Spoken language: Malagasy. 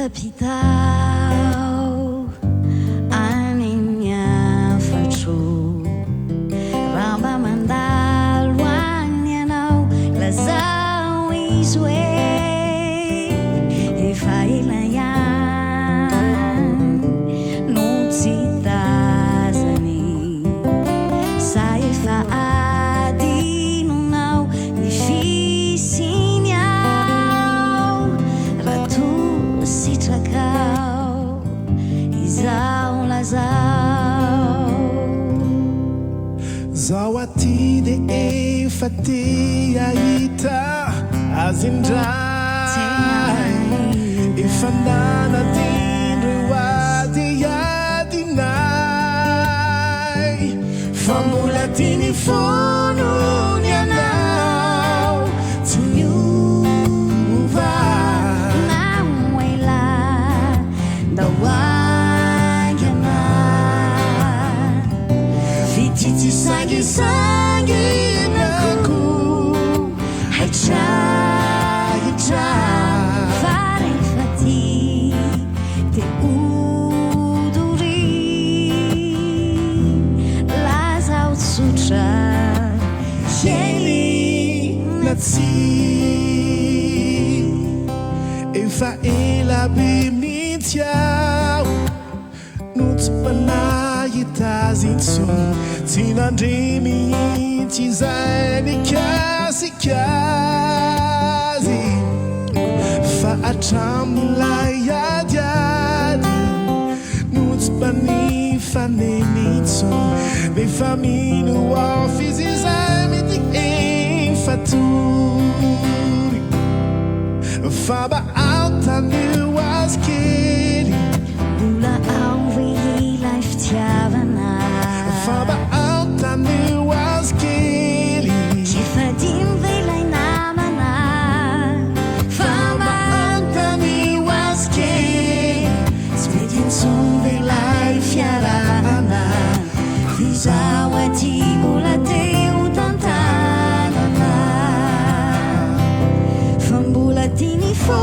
pitao any miafatro raha mba mandalo any ianao lazao izy hoe efa ela ihany no tsy tazany sa efa adinonao ny fisiny ao raha tositrakao izao lazao zao aty de efa te ahita azy indray efa nanadindro adiadinay fa mbola tiany fonony anao tsy miova não ela ndao aingana vititsy sangisanginako haitra fa rehefa ty de odory lazao tsotra Yeni natsy efa ela be mihitsy aho no tsy mpanahita azy intsony tsy nandre mihitsy izay nikasikazy fa hatramilay adiady no tsy mpanifaneny intsony nefa mino ofizy izay mety efatory fa mba antanio azy kely mbola ao ve ilay fitiavana fa mba antanio azy kely efa dimy ve ilay namana fa mba antanio azy kely tsy mety intsony ve ilay fiarahana izao aty mbola teo tantanana fa mbola tiany fo